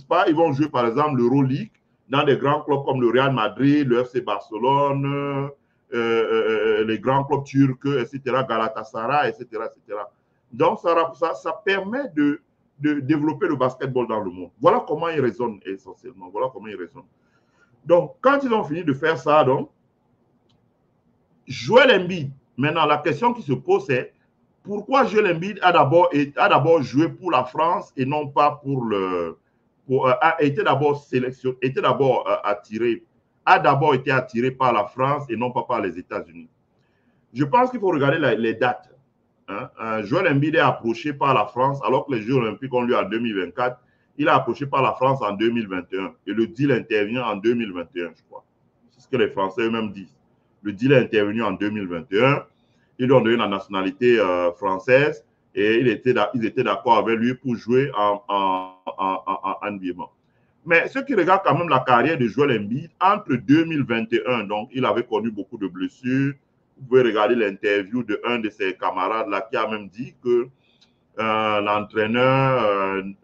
pas, ils vont jouer par exemple l'Euroleague dans des grands clubs comme le Real Madrid, le FC Barcelone, les grands clubs turcs, etc., Galatasaray, etc., etc. Donc, ça permet de développer le basketball dans le monde. Voilà comment ils raisonnent essentiellement. Voilà comment ils raisonnent. Donc, quand ils ont fini de faire ça, donc, Joel Embiid, maintenant, la question qui se pose, c'est pourquoi Joel Embiid a d'abord joué pour la France et non pas pour le... était d'abord sélectionné, était d'abord attiré, a d'abord été attiré par la France et non pas par les États-Unis. Je pense qu'il faut regarder les dates. Hein. Joel Embiid est approché par la France alors que les Jeux Olympiques ont lieu en 2024. Il est approché par la France en 2021 et le deal intervient en 2021, je crois. C'est ce que les Français eux-mêmes disent. Le deal est intervenu en 2021. Ils lui ont donné la nationalité française et ils étaient d'accord avec lui pour jouer en NBA. Mais ceux qui regardent quand même la carrière de Joel Embiid, entre 2021, donc il avait connu beaucoup de blessures. Vous pouvez regarder l'interview d'un de ses camarades là qui a même dit que l'entraîneur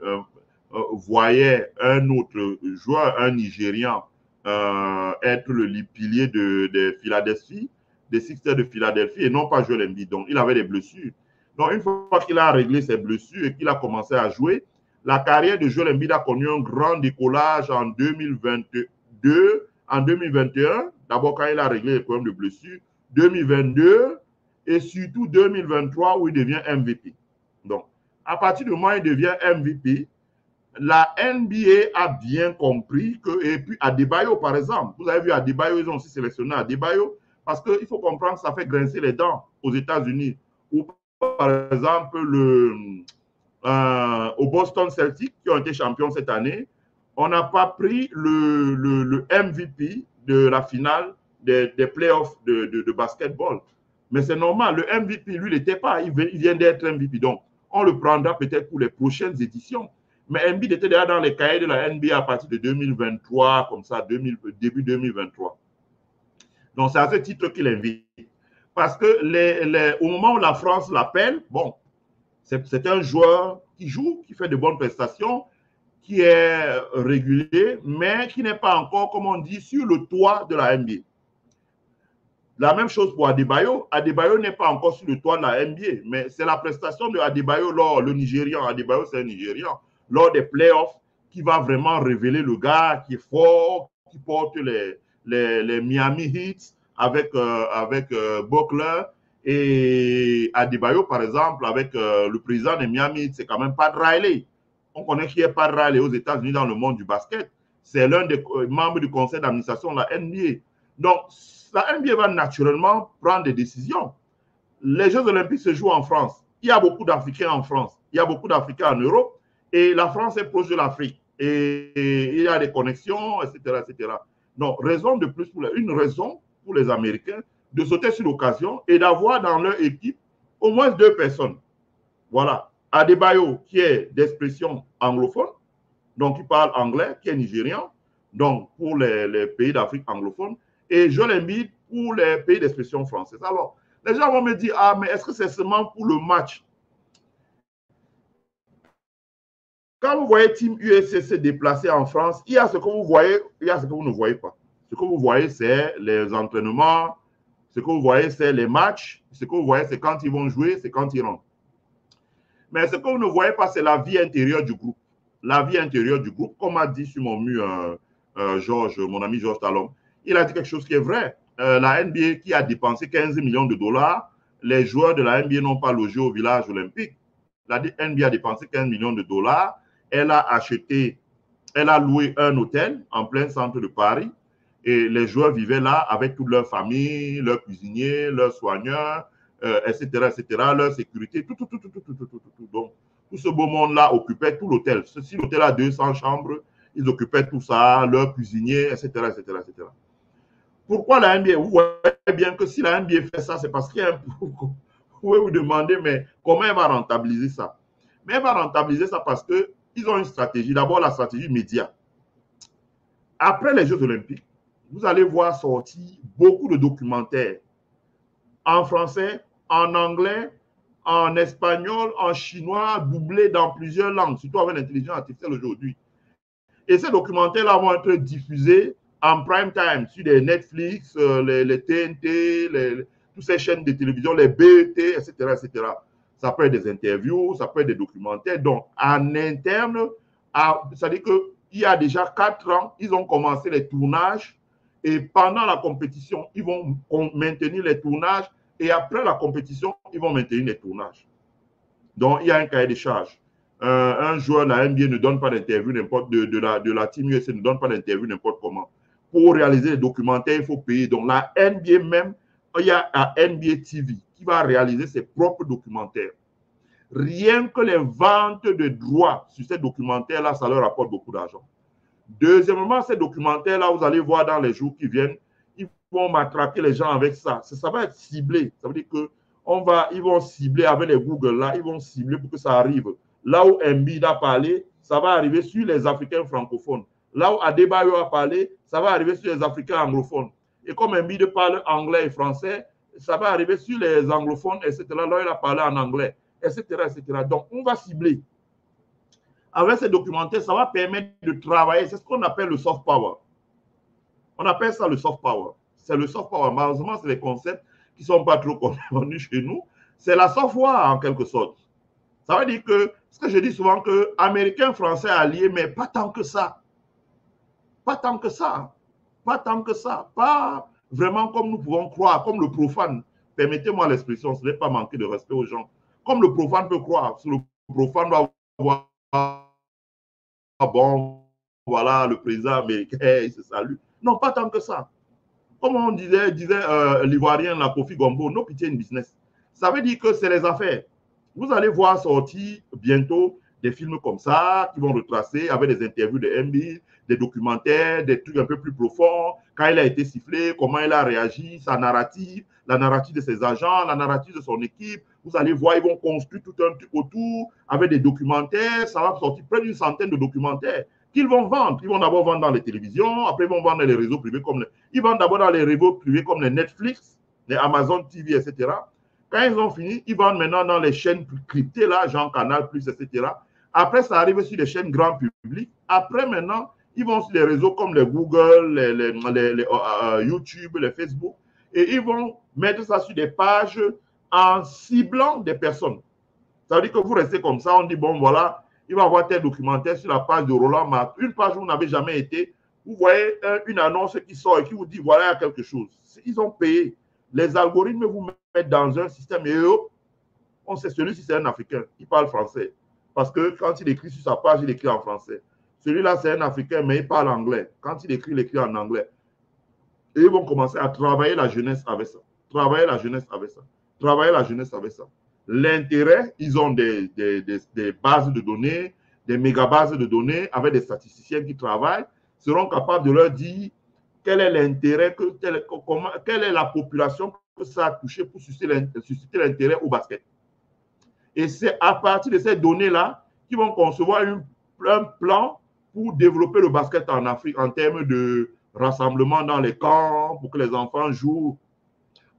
voyait un autre joueur, un Nigérian, être le pilier de Philadelphie, des Sixers de Philadelphie et non pas Joel Embiid. Donc, il avait des blessures. Donc, une fois qu'il a réglé ses blessures et qu'il a commencé à jouer, la carrière de Joel Embiid a connu un grand décollage en 2022, en 2021, d'abord quand il a réglé les problèmes de blessures, 2022 et surtout 2023 où il devient MVP. Donc, à partir du moment où il devient MVP, la NBA a bien compris que, et puis Adebayo par exemple, vous avez vu Adebayo, ils ont aussi sélectionné Adebayo parce qu'il faut comprendre que ça fait grincer les dents aux États-Unis. Ou par exemple, au Boston Celtics qui ont été champions cette année, on n'a pas pris le MVP de la finale des playoffs de basketball. Mais c'est normal, le MVP, lui, il n'était pas, il vient d'être MVP. Donc, on le prendra peut-être pour les prochaines éditions. Mais Embiid était déjà dans les cahiers de la NBA à partir de 2023, comme ça, début 2023. Donc, c'est à ce titre qu'il invite. Parce que au moment où la France l'appelle, bon, c'est un joueur qui joue, qui fait de bonnes prestations, qui est régulier, mais qui n'est pas encore, comme on dit, sur le toit de la NBA. La même chose pour Adebayo. Adebayo n'est pas encore sur le toit de la NBA, mais c'est la prestation de Adebayo le Nigérian. Adebayo, c'est un Nigérian. Lors des playoffs, qui va vraiment révéler le gars qui est fort, qui porte les Miami Heat avec Butler. Et Adebayo, par exemple, avec le président des Miami Heat, c'est quand même Pat Riley. On connaît qui est Pat Riley aux États-Unis dans le monde du basket. C'est l'un des membres du conseil d'administration de la NBA. Donc, la NBA va naturellement prendre des décisions. Les Jeux Olympiques se jouent en France. Il y a beaucoup d'Africains en France. Il y a beaucoup d'Africains en Europe. Et la France est proche de l'Afrique. Et il y a des connexions, etc., etc. Donc, une raison pour les Américains de sauter sur l'occasion et d'avoir dans leur équipe au moins 2 personnes. Voilà. Adebayo, qui est d'expression anglophone, donc qui parle anglais, qui est nigérian, donc pour les pays d'Afrique anglophone, et Joel Embiid pour les pays d'expression française. Alors, les gens vont me dire, ah, mais est-ce que c'est seulement pour le match? Quand vous voyez Team USA se déplacer en France, il y a ce que vous voyez, il y a ce que vous ne voyez pas. Ce que vous voyez, c'est les entraînements, ce que vous voyez, c'est les matchs, ce que vous voyez, c'est quand ils vont jouer, c'est quand ils rentrent. Mais ce que vous ne voyez pas, c'est la vie intérieure du groupe. La vie intérieure du groupe, comme a dit sur mon mur mon ami Georges Talon, il a dit quelque chose qui est vrai. La NBA qui a dépensé 15 millions de dollars, les joueurs de la NBA n'ont pas logé au village olympique. La NBA a dépensé 15 millions de dollars. Elle a loué un hôtel en plein centre de Paris et les joueurs vivaient là avec toute leur famille, leurs cuisiniers, leurs soigneurs, etc., etc., leur sécurité, tout. Donc, tout ce beau monde-là occupait tout l'hôtel. Si l'hôtel a 200 chambres, ils occupaient tout ça, leurs cuisiniers, etc., etc., etc. Pourquoi la NBA? Vous voyez bien que si la NBA fait ça, c'est parce qu'il y a un... Vous pouvez vous demander, mais comment elle va rentabiliser ça? Mais elle va rentabiliser ça parce qu'ils ont une stratégie. D'abord, la stratégie média. Après les Jeux Olympiques, vous allez voir sortir beaucoup de documentaires en français, en anglais, en espagnol, en chinois, doublés dans plusieurs langues, surtout avec l'intelligence artificielle aujourd'hui. Et ces documentaires-là vont être diffusés en prime time sur les Netflix, les TNT, toutes ces chaînes de télévision, les BET, etc., etc. Ça peut être des interviews, ça peut être des documentaires. Donc, en interne, c'est-à-dire qu'il y a déjà 4 ans, ils ont commencé les tournages et pendant la compétition, ils vont maintenir les tournages et après la compétition, ils vont maintenir les tournages. Donc, il y a un cahier de charges. Un joueur de la NBA ne donne pas d'interview n'importe de la team USA ne donne pas d'interview n'importe comment. Pour réaliser les documentaires, il faut payer. Donc, la NBA même, il y a un NBA TV qui va réaliser ses propres documentaires. Rien que les ventes de droits sur ces documentaires-là, ça leur apporte beaucoup d'argent. Deuxièmement, ces documentaires-là, vous allez voir dans les jours qui viennent, ils vont matraquer les gens avec ça. Ça va être ciblé. Ça veut dire que ils vont cibler avec les Google là, ils vont cibler pour que ça arrive. Là où Embiid a parlé, ça va arriver sur les Africains francophones. Là où Adebayo a parlé, ça va arriver sur les Africains anglophones. Et comme Embiid parle anglais et français, ça va arriver sur les anglophones, etc. Là où il a parlé en anglais, etc., etc. Donc, on va cibler. Avec ces documentaires, ça va permettre de travailler. C'est ce qu'on appelle le soft power. On appelle ça le soft power. C'est le soft power. Malheureusement, c'est des concepts qui ne sont pas trop connus chez nous. C'est la software en quelque sorte. Ça veut dire que, ce que je dis souvent, que Américains, Français alliés, mais pas tant que ça. Pas tant que ça. Pas tant que ça. Pas vraiment comme nous pouvons croire, comme le profane. Permettez-moi l'expression, ce n'est pas manquer de respect aux gens. Comme le profane peut croire, le profane va voir, bon, voilà, le président américain, il se salue. Non, pas tant que ça. Comme on disait l'Ivoirien, la Kofi Gombo, no pitié in business. Ça veut dire que c'est les affaires. Vous allez voir sortir bientôt des films comme ça qui vont retracer avec des interviews de NBA, des documentaires, des trucs un peu plus profonds, quand il a été sifflé, comment il a réagi, sa narrative, la narrative de ses agents, la narrative de son équipe. Vous allez voir, ils vont construire tout un truc autour avec des documentaires. Ça va sortir près d'une centaine de documentaires qu'ils vont vendre. Ils vont d'abord vendre dans les télévisions, après ils vont vendre dans les réseaux privés comme ils vendent d'abord dans les réseaux privés comme les Netflix, les Amazon TV, etc. Quand ils ont fini, ils vendent maintenant dans les chaînes cryptées, là, genre Canal+, etc. Après, ça arrive sur les chaînes grand public. Après, maintenant, ils vont sur les réseaux comme les Google, les YouTube, les Facebook, et ils vont mettre ça sur des pages en ciblant des personnes. Ça veut dire que vous restez comme ça, on dit, bon, voilà, il va y avoir tel documentaire sur la page de Roland Martin, une page où vous n'avez jamais été, vous voyez une annonce qui sort et qui vous dit, voilà, il y a quelque chose. Ils ont payé. Les algorithmes vous mettent dans un système et eux, on sait celui-ci, c'est un Africain, il parle français. Parce que quand il écrit sur sa page, il écrit en français. Celui-là, c'est un Africain, mais il parle anglais. Quand il écrit en anglais. Et ils vont commencer à travailler la jeunesse avec ça. Travailler la jeunesse avec ça. Travailler la jeunesse avec ça. L'intérêt, ils ont des bases de données, des mégabases de données avec des statisticiens qui travaillent, seront capables de leur dire quel est l'intérêt, quelle est la population que ça a touché pour susciter l'intérêt au basket. Et c'est à partir de ces données-là qu'ils vont concevoir un plan pour développer le basket en Afrique en termes de rassemblement dans les camps, pour que les enfants jouent,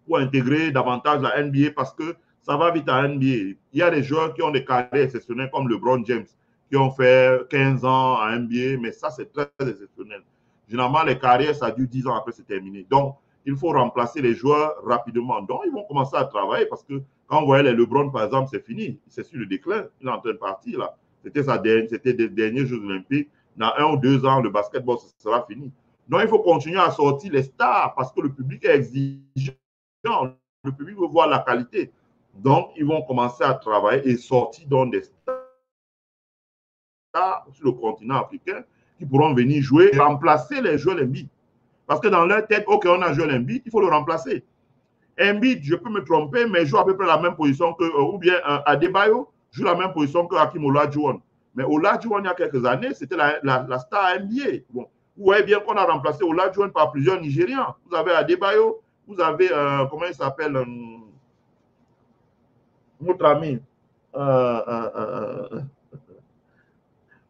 pour intégrer davantage la NBA parce que ça va vite à NBA. Il y a des joueurs qui ont des carrières exceptionnelles comme LeBron James, qui ont fait 15 ans à NBA, mais ça, c'est très exceptionnel. Généralement, les carrières, ça dure 10 ans après c'est terminé. Donc, il faut remplacer les joueurs rapidement. Donc, ils vont commencer à travailler parce que quand on voyait les LeBron, par exemple, c'est fini. C'est sur le déclin. Il est en train de partir, là. C'était des derniers Jeux Olympiques. Dans 1 ou 2 ans, le basketball sera fini. Donc, il faut continuer à sortir les stars parce que le public est exigeant. Le public veut voir la qualité. Donc, ils vont commencer à travailler et sortir dans des stars sur le continent africain qui pourront venir jouer et remplacer les joueurs Embiid. Parce que dans leur tête, OK, on a joué Embiid, il faut le remplacer. Embiid, je peux me tromper, mais joue à peu près la même position que, ou bien Adebayo joue la même position que Hakeem Olajuwon. Mais Olajuwon, il y a quelques années, c'était la star NBA. Bon, vous voyez bien qu'on a remplacé Olajuwon par plusieurs Nigérians. Vous avez Adebayo, vous avez, comment il s'appelle, notre ami,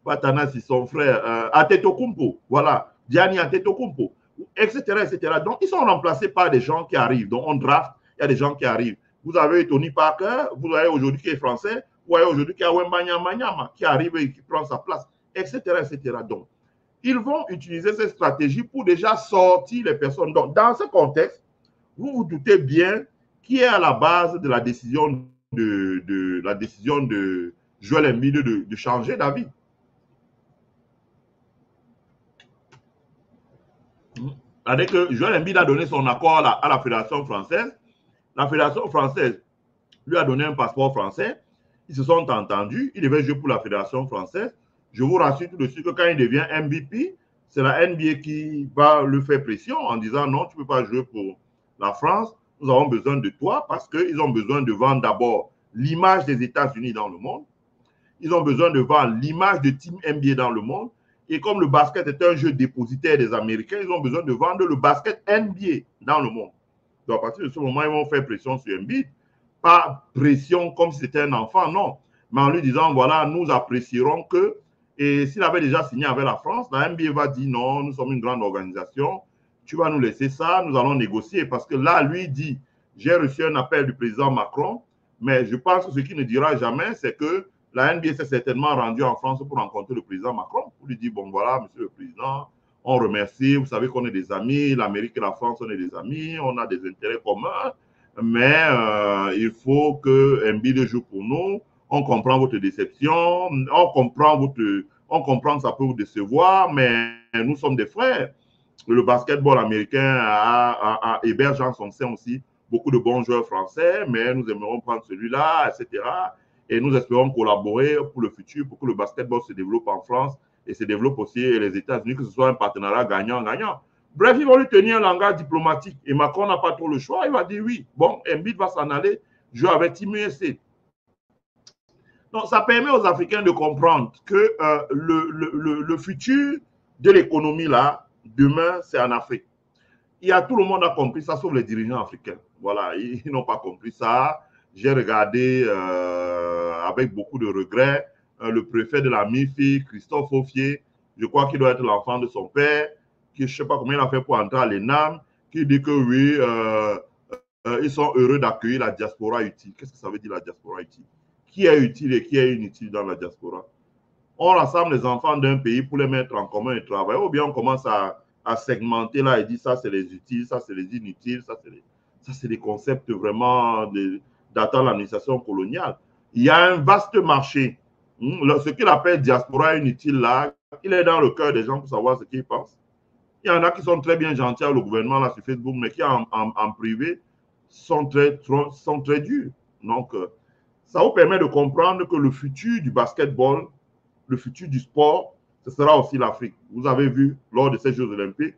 Patanas, son frère, Antetokounmpo, voilà, Gianni Antetokounmpo, etc., etc. Donc, ils sont remplacés par des gens qui arrivent. Donc, on draft, il y a des gens qui arrivent. Vous avez Tony Parker, vous voyez aujourd'hui qui est français, vous voyez aujourd'hui qu'il y a Wembanyama Nyama qui arrive et qui prend sa place, etc., etc. Donc, ils vont utiliser cette stratégie pour déjà sortir les personnes. Donc, dans ce contexte, vous vous doutez bien qui est à la base de la décision de Joel Embiid de changer d'avis. C'est-à-dire que Joel Embiid a donné son accord à la Fédération française. La Fédération française lui a donné un passeport français. Ils se sont entendus. Il devait jouer pour la Fédération française. Je vous rassure tout de suite que quand il devient MVP, c'est la NBA qui va lui faire pression en disant non, tu ne peux pas jouer pour la France. Nous avons besoin de toi parce qu'ils ont besoin de vendre d'abord l'image des États-Unis dans le monde. Ils ont besoin de vendre l'image de Team NBA dans le monde. Et comme le basket est un jeu dépositaire des Américains, ils ont besoin de vendre le basket NBA dans le monde. Donc, à partir de ce moment, ils vont faire pression sur Embiid. Pas pression comme si c'était un enfant, non. Mais en lui disant, voilà, nous apprécierons que, et s'il avait déjà signé avec la France, la NBA va dire, non, nous sommes une grande organisation, tu vas nous laisser ça, nous allons négocier. Parce que là, lui dit, j'ai reçu un appel du président Macron, mais je pense que ce qu'il ne dira jamais, c'est que la NBA s'est certainement rendue en France pour rencontrer le président Macron, pour lui dire, bon voilà, monsieur le président, on remercie, vous savez qu'on est des amis, l'Amérique et la France, on est des amis, on a des intérêts communs, mais il faut que Embiid joue pour nous, on comprend votre déception, on comprend que ça peut vous décevoir, mais nous sommes des frères. Le basketball américain héberge en son sein aussi beaucoup de bons joueurs français, mais nous aimerons prendre celui-là, etc. Et nous espérons collaborer pour le futur, pour que le basketball se développe en France et se développe aussi les États-Unis, que ce soit un partenariat gagnant-gagnant. Bref, ils vont lui tenir un langage diplomatique. Et Macron n'a pas trop le choix. Il va dire oui, bon, Embiid va s'en aller jouer avec Team USA. Donc, ça permet aux Africains de comprendre que le futur de l'économie, là, demain, c'est en Afrique. Tout le monde a compris ça, sauf les dirigeants africains. Voilà, ils n'ont pas compris ça. J'ai regardé avec beaucoup de regrets le préfet de la MIFI, Christophe Offier, je crois qu'il doit être l'enfant de son père, qui je ne sais pas comment il a fait pour entrer à l'ENAM, qui dit que oui, ils sont heureux d'accueillir la diaspora utile. Qu'est-ce que ça veut dire la diaspora utile? Qui est utile et qui est inutile dans la diaspora? On rassemble les enfants d'un pays pour les mettre en commun et travailler, ou bien on commence à segmenter là et dire ça c'est les utiles, ça c'est les inutiles, ça c'est des concepts vraiment datant de l'administration coloniale. Il y a un vaste marché. Ce qu'il appelle diaspora inutile là, il est dans le cœur des gens pour savoir ce qu'ils pensent. Il y en a qui sont très bien gentils avec le gouvernement là sur Facebook, mais qui en privé sont très durs. Donc, ça vous permet de comprendre que le futur du basketball, le futur du sport, ce sera aussi l'Afrique. Vous avez vu, lors de ces Jeux olympiques,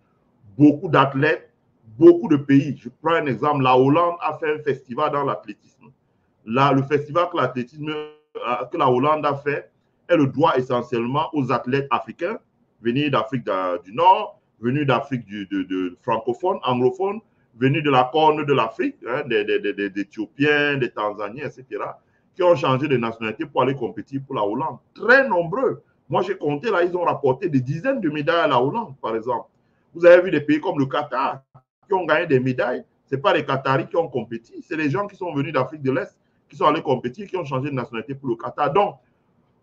beaucoup d'athlètes, beaucoup de pays. Je prends un exemple, la Hollande a fait un festival dans l'athlétisme. Là, le festival que la Hollande a fait, elle le doit essentiellement aux athlètes africains, venus d'Afrique du Nord, venus d'Afrique francophone, anglophone, venus de la corne de l'Afrique, hein, des Éthiopiens, des Tanzaniens, etc., qui ont changé de nationalité pour aller compétir pour la Hollande. Très nombreux. Moi, j'ai compté, là, ils ont rapporté des dizaines de médailles à la Hollande, par exemple. Vous avez vu des pays comme le Qatar qui ont gagné des médailles. Ce n'est pas les Qataris qui ont compétit, c'est les gens qui sont venus d'Afrique de l'Est, qui sont allés compétir, qui ont changé de nationalité pour le Qatar. Donc,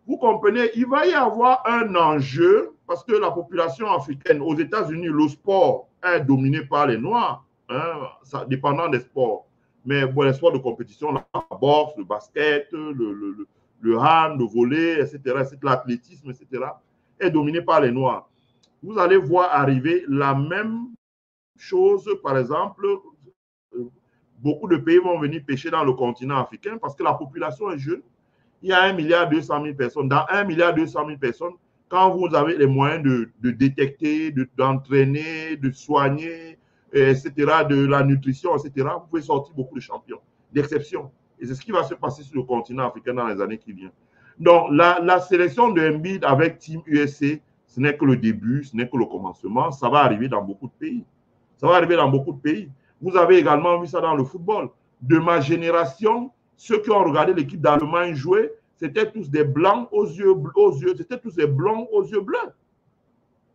vous comprenez, il va y avoir un enjeu parce que la population africaine, aux États-Unis, le sport est dominé par les Noirs, hein, ça, dépendant des sports. Mais bon, les sports de compétition, la boxe, le basket, le hand, le volley, etc., l'athlétisme, etc., est dominé par les Noirs. Vous allez voir arriver la même chose, par exemple, beaucoup de pays vont venir pêcher dans le continent africain parce que la population est jeune. Il y a 1,2 milliard personnes. Dans 1,2 milliard personnes, quand vous avez les moyens de détecter, d'entraîner, de soigner, etc., de la nutrition, etc., vous pouvez sortir beaucoup de champions, d'exception. Et c'est ce qui va se passer sur le continent africain dans les années qui viennent. Donc, la sélection de Embiid avec Team USA, ce n'est que le début, ce n'est que le commencement. Ça va arriver dans beaucoup de pays. Ça va arriver dans beaucoup de pays. Vous avez également vu ça dans le football. De ma génération, ceux qui ont regardé l'équipe d'Allemagne jouer, c'était tous des blancs aux yeux, c'était tous des blonds aux yeux bleus.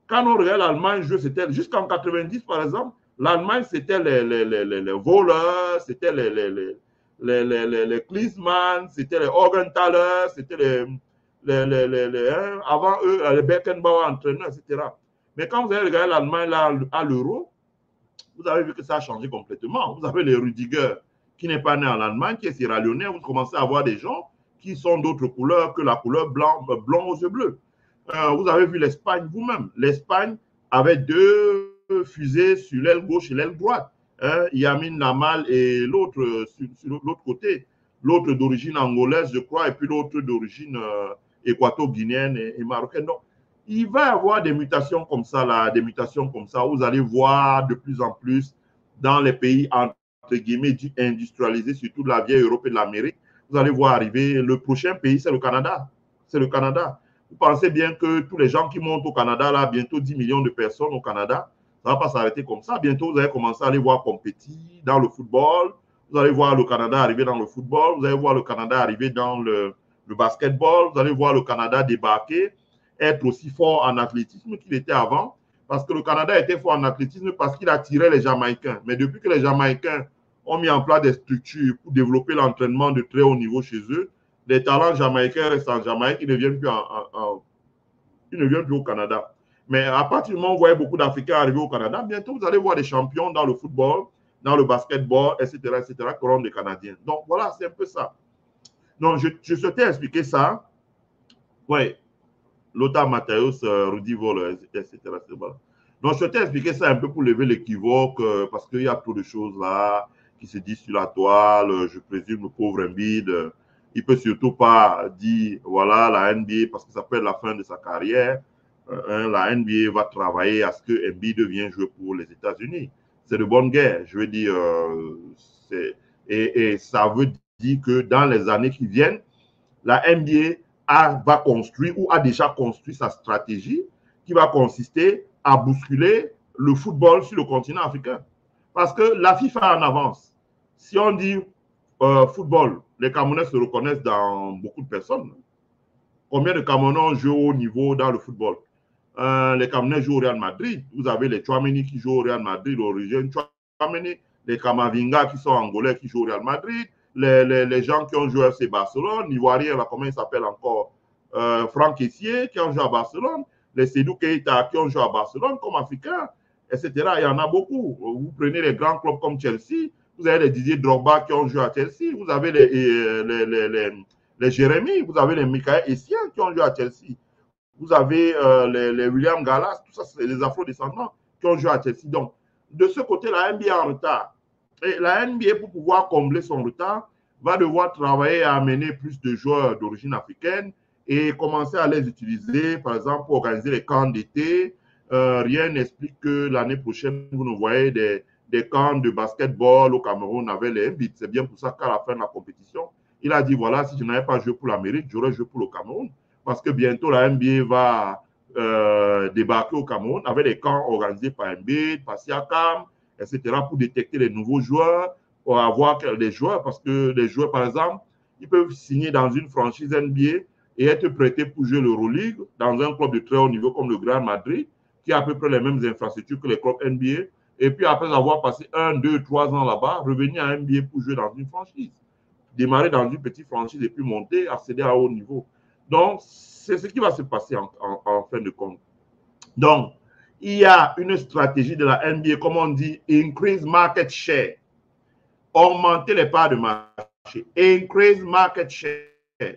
Quand on regarde l'Allemagne jouer, c'était jusqu'en 90 par exemple, l'Allemagne c'était les voleurs, c'était les Klinsmann, c'était les Augenthaler, c'était avant eux les Beckenbauer entraîneurs, etc. Mais quand vous avez regardé l'Allemagne là, à l'euro, vous avez vu que ça a changé complètement. Vous avez les Rudiger, qui n'est pas né en Allemagne, qui est sierra-léonais. Vous commencez à avoir des gens qui sont d'autres couleurs que la couleur blanc aux yeux bleus. Vous avez vu l'Espagne vous-même. L'Espagne avait deux fusées sur l'aile gauche et l'aile droite. Yamin Lamal et l'autre sur l'autre côté. L'autre d'origine angolaise, je crois, et puis l'autre d'origine équato-guinéenne et marocaine. Donc, il va y avoir des mutations comme ça, là, des mutations comme ça. Vous allez voir de plus en plus dans les pays, entre guillemets, industrialisés, surtout de la vieille Europe et de l'Amérique. Vous allez voir arriver, le prochain pays, c'est le Canada. C'est le Canada. Vous pensez bien que tous les gens qui montent au Canada, là, bientôt 10 millions de personnes au Canada, ça ne va pas s'arrêter comme ça. Bientôt, vous allez commencer à aller voir compétir dans le football. Vous allez voir le Canada arriver dans le football. Vous allez voir le Canada arriver dans le basketball. Vous allez voir le Canada débarquer, être aussi fort en athlétisme qu'il était avant. Parce que le Canada était fort en athlétisme parce qu'il attirait les Jamaïcains. Mais depuis que les Jamaïcains ont mis en place des structures pour développer l'entraînement de très haut niveau chez eux, les talents jamaïcains restent en Jamaïque, ils ne viennent plus au Canada. Mais à partir du moment où vous voyez beaucoup d'Africains arriver au Canada, bientôt vous allez voir des champions dans le football, dans le basketball, etc., qui seront des Canadiens. Donc voilà, c'est un peu ça. Donc je souhaitais expliquer ça. Oui, Lothar Matthäus, Rudy Voller, etc. Voilà. Donc je souhaitais expliquer ça un peu pour lever l'équivoque, parce qu'il y a trop de choses là qui se disent sur la toile. Je présume le pauvre Embiid, il ne peut surtout pas dire, voilà, la NBA, parce que ça peut être la fin de sa carrière. La NBA va travailler à ce que Embiid devienne jouer pour les États-Unis. C'est de bonne guerre. Je veux dire, et ça veut dire que dans les années qui viennent, la NBA va construire ou a déjà construit sa stratégie qui va consister à bousculer le football sur le continent africain. Parce que la FIFA en avance. Si on dit football, les Camerounais se reconnaissent dans beaucoup de personnes. Combien de Camerounais jouent au haut niveau dans le football? Les Camerounais jouent au Real Madrid. Vous avez les Chouameni qui jouent au Real Madrid, l'origine Chouameni, les Kamavinga qui sont angolais qui jouent au Real Madrid, les gens qui ont joué à FC Barcelone, l'Ivoirien, comment il s'appelle encore, Franck Essier qui ont joué à Barcelone, les Sédou Keita qui ont joué à Barcelone comme Africains, etc. Il y en a beaucoup. Vous prenez les grands clubs comme Chelsea, vous avez les Didier Drogba qui ont joué à Chelsea, vous avez les Jérémy, vous avez les Michael Essien qui ont joué à Chelsea, vous avez les William Gallas, tout ça, c'est les afro-descendants qui ont joué à Chelsea. Donc, de ce côté, la NBA est en retard. Et la NBA, pour pouvoir combler son retard, va devoir travailler à amener plus de joueurs d'origine africaine et commencer à les utiliser, par exemple, pour organiser les camps d'été. Rien n'explique que l'année prochaine, vous nous voyez des camps de basketball au Cameroun avec les Mbits. C'est bien pour ça qu'à la fin de la compétition, il a dit, voilà, si je n'avais pas joué pour l'Amérique, j'aurais joué pour le Cameroun. Parce que bientôt, la NBA va débarquer au Cameroun avec des camps organisés par Mbits, par Siakam, etc., pour détecter les nouveaux joueurs, pour avoir des joueurs, parce que les joueurs, par exemple, ils peuvent signer dans une franchise NBA et être prêtés pour jouer l'Euroleague dans un club de très haut niveau comme le Real Madrid, qui a à peu près les mêmes infrastructures que les clubs NBA, et puis après avoir passé 1, 2, 3 ans là-bas, revenir à NBA pour jouer dans une franchise. Démarrer dans une petite franchise et puis monter, accéder à haut niveau. Donc, c'est ce qui va se passer en fin de compte. Donc, il y a une stratégie de la NBA, comme on dit, increase market share. Augmenter les parts de marché. Increase market share.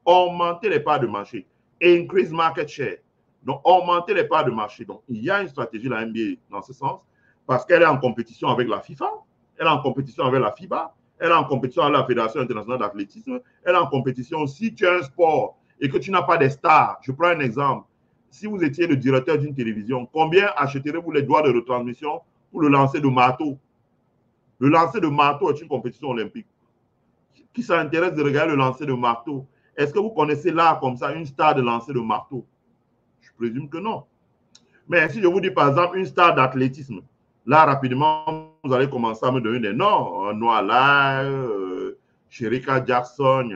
Augmenter les parts de marché. Increase market share. Donc, augmenter les parts de marché. Donc, il y a une stratégie de la NBA dans ce sens, parce qu'elle est en compétition avec la FIFA, elle est en compétition avec la FIBA, elle est en compétition avec la Fédération internationale d'athlétisme, elle est en compétition. Si tu as un sport et que tu n'as pas des stars, je prends un exemple. Si vous étiez le directeur d'une télévision, combien achèterez-vous les droits de retransmission pour le lancer de marteau? Le lancer de marteau est une compétition olympique. Qui s'intéresse de regarder le lancer de marteau? Est-ce que vous connaissez là, comme ça, une star de lancer de marteau? Je présume que non. Mais si je vous dis, par exemple, une star d'athlétisme, là, rapidement, vous allez commencer à me donner des noms. Noah Lai, Sherika Jackson,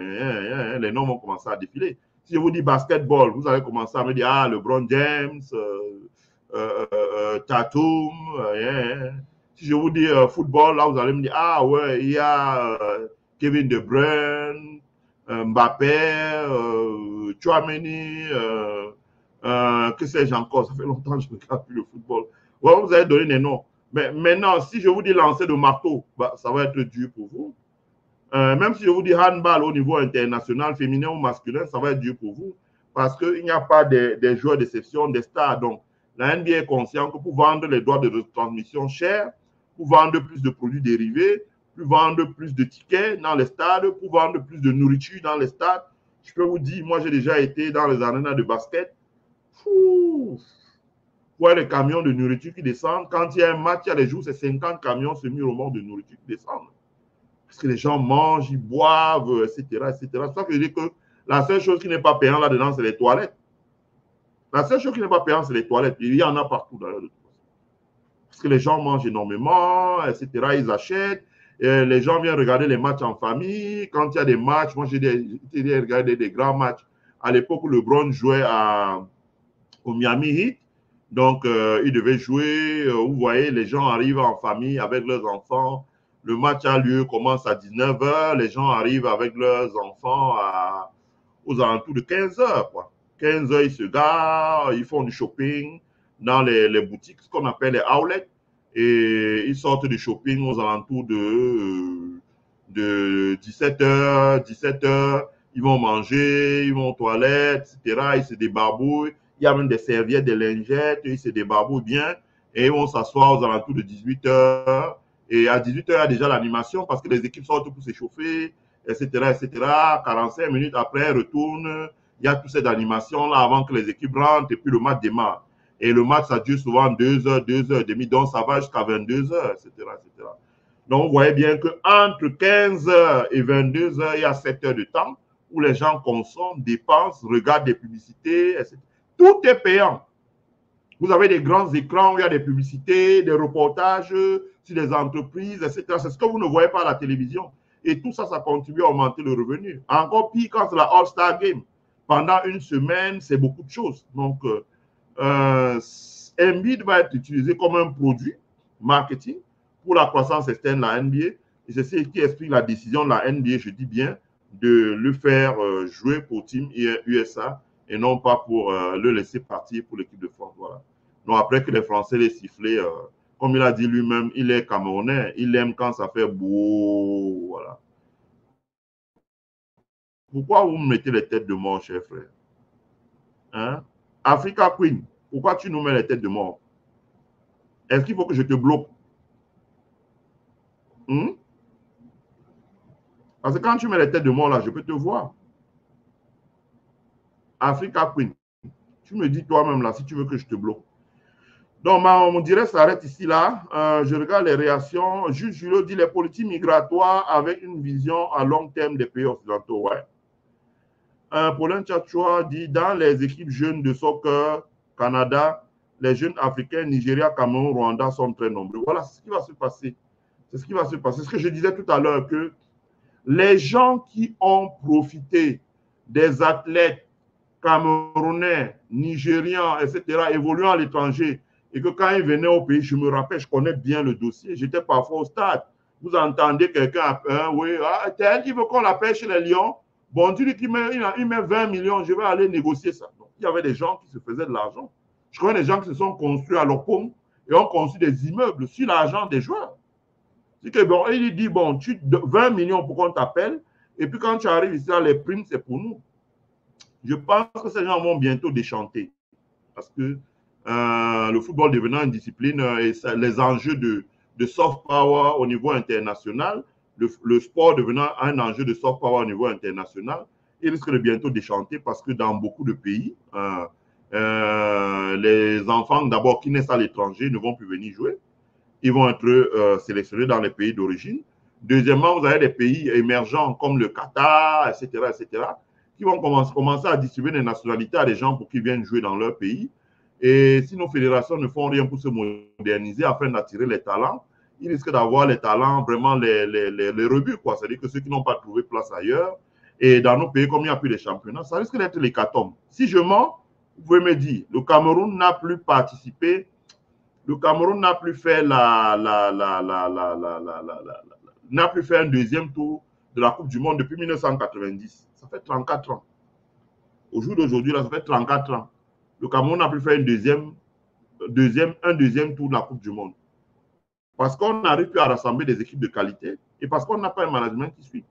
les noms vont commencer à défiler. Si je vous dis basketball, vous allez commencer à me dire, ah, LeBron James, Tatum. Si je vous dis football, là, vous allez me dire, ah, ouais, il y a Kevin De Bruyne, Mbappé, Chouameni, que sais-je encore, ça fait longtemps que je ne regarde plus le football. Ouais, vous avez donné des noms. Mais maintenant, si je vous dis lancer de marteau, bah, ça va être dur pour vous. Même si je vous dis handball au niveau international, féminin ou masculin, ça va être dur pour vous. Parce qu'il n'y a pas des joueurs d'exception, des stars. Donc, la NBA est consciente que pour vendre les droits de retransmission chers, pour vendre plus de produits dérivés, pour vendre plus de tickets dans les stades, pour vendre plus de nourriture dans les stades, je peux vous dire, moi j'ai déjà été dans les arénas de basket. Fou, ouais, les camions de nourriture qui descendent. Quand il y a un match, il y a des jours, c'est 50 camions semi-remorques de nourriture qui descendent. Parce que les gens mangent, ils boivent, etc. etc. C'est pour ça que je dis que la seule chose qui n'est pas payante là-dedans, c'est les toilettes. La seule chose qui n'est pas payante, c'est les toilettes. Il y en a partout d'ailleurs. Parce que les gens mangent énormément, etc. Ils achètent. Et les gens viennent regarder les matchs en famille. Quand il y a des matchs, moi j'ai regardé des grands matchs. À l'époque où LeBron jouait au Miami Heat, donc il devait jouer. Vous voyez, les gens arrivent en famille avec leurs enfants. Le match a lieu, commence à 19h. Les gens arrivent avec leurs enfants aux alentours de 15h. 15h, ils se garent, ils font du shopping dans les boutiques, ce qu'on appelle les outlets. Et ils sortent du shopping aux alentours de 17h, 17h. Ils vont manger, ils vont aux toilettes, etc. Ils se débarbouillent. Il y a même des serviettes, des lingettes. Ils se débarbouillent bien. Et ils vont s'asseoir aux alentours de 18h. Et à 18h, il y a déjà l'animation parce que les équipes sortent pour s'échauffer, etc., etc. 45 minutes après, elles retournent. Il y a toute cette animation-là avant que les équipes rentrent et puis le match démarre. Et le match, ça dure souvent 2 heures, 2 heures et demie, donc ça va jusqu'à 22 heures, etc., etc. Donc, vous voyez bien qu'entre 15 heures et 22 heures, il y a 7 heures de temps où les gens consomment, dépensent, regardent des publicités, etc. Tout est payant. Vous avez des grands écrans où il y a des publicités, des reportages sur les entreprises, etc. C'est ce que vous ne voyez pas à la télévision. Et tout ça, ça contribue à augmenter le revenu. Encore pire quand c'est la All-Star Game. Pendant une semaine, c'est beaucoup de choses. Donc, Embiid va être utilisé comme un produit marketing pour la croissance externe de la NBA. Et c'est ce qui explique la décision de la NBA, je dis bien, de le faire jouer pour Team USA et non pas pour le laisser partir pour l'équipe de France. Voilà. Donc après que les Français les sifflé, comme il a dit lui-même, il est Camerounais, il aime quand ça fait beau. Voilà. Pourquoi vous me mettez les têtes de mort, cher frère? Hein? Africa Queen, pourquoi tu nous mets les têtes de mort? Est-ce qu'il faut que je te bloque? Hmm? Parce que quand tu mets les têtes de mort là, je peux te voir. Africa Queen, tu me dis toi-même là si tu veux que je te bloque. Donc, mon direct s'arrête ici là. Je regarde les réactions. Jules Julot dit les politiques migratoires avec une vision à long terme des pays occidentaux. Ouais. Paulin Tchatchoua dit dans les équipes jeunes de soccer Canada, les jeunes africains, Nigeria, Cameroun, Rwanda sont très nombreux. Voilà, c'est ce qui va se passer. C'est ce qui va se passer. C'est ce que je disais tout à l'heure, que les gens qui ont profité des athlètes camerounais, nigérians, etc., évoluant à l'étranger, et que quand ils venaient au pays, je me rappelle, je connais bien le dossier, j'étais parfois au stade. Vous entendez quelqu'un, oui, tel qui veut qu'on l'appelle chez les Lions, bon, tu dis qu'il met 20 millions, je vais aller négocier ça. Donc, il y avait des gens qui se faisaient de l'argent. Je connais des gens qui se sont construits à leur paume et ont construit des immeubles sur l'argent des joueurs. C'est que, bon, il dit, bon, 20 millions pour qu'on t'appelle, et puis quand tu arrives ici, là, les primes, c'est pour nous. Je pense que ces gens vont bientôt déchanter parce que le football devenant une discipline et les enjeux de soft power au niveau international, le sport devenant un enjeu de soft power au niveau international, il risque de bientôt déchanter parce que dans beaucoup de pays, les enfants d'abord qui naissent à l'étranger ne vont plus venir jouer. Ils vont être sélectionnés dans les pays d'origine. Deuxièmement, vous avez des pays émergents comme le Qatar, etc., etc., qui vont commencer à distribuer des nationalités à des gens pour qu'ils viennent jouer dans leur pays. Et si nos fédérations ne font rien pour se moderniser afin d'attirer les talents, ils risquent d'avoir les talents, vraiment les rebuts, quoi. C'est-à-dire que ceux qui n'ont pas trouvé place ailleurs, et dans nos pays, comme il n'y a plus de championnats, ça risque d'être l'hécatombe. Si je mens, vous pouvez me dire, le Cameroun n'a plus participé, le Cameroun n'a plus fait n'a plus fait un deuxième tour de la Coupe du Monde depuis 1990. Ça fait 34 ans. Au jour d'aujourd'hui, là, ça fait 34 ans. le Cameroun a pu faire un deuxième tour de la Coupe du Monde. Parce qu'on n'arrive plus à rassembler des équipes de qualité et parce qu'on n'a pas un management qui suit.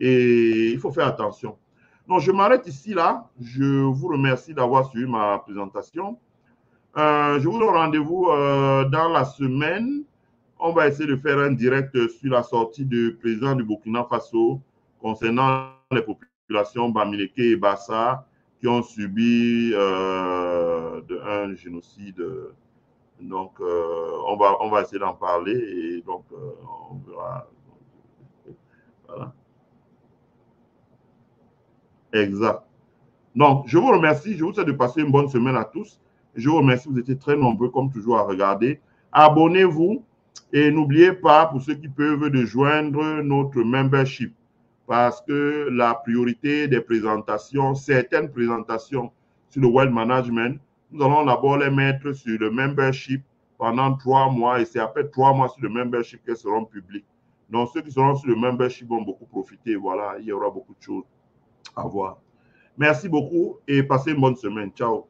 Et il faut faire attention. Donc, je m'arrête ici, là. Je vous remercie d'avoir suivi ma présentation. Je vous donne rendez-vous dans la semaine. On va essayer de faire un direct sur la sortie du président du Burkina Faso concernant les populations Bamileke et Bassa qui ont subi un génocide. Donc, on va essayer d'en parler et donc, on verra. Voilà. Exact. Donc, je vous remercie. Je vous souhaite de passer une bonne semaine à tous. Je vous remercie. Vous étiez très nombreux, comme toujours, à regarder. Abonnez-vous et n'oubliez pas, pour ceux qui peuvent, de joindre notre membership parce que la priorité des présentations, certaines présentations sur le wealth management, nous allons d'abord les mettre sur le membership pendant 3 mois et c'est après 3 mois sur le membership qu'elles seront publiques. Donc, ceux qui seront sur le membership vont beaucoup profiter. Voilà, il y aura beaucoup de choses à voir. Merci beaucoup et passez une bonne semaine. Ciao.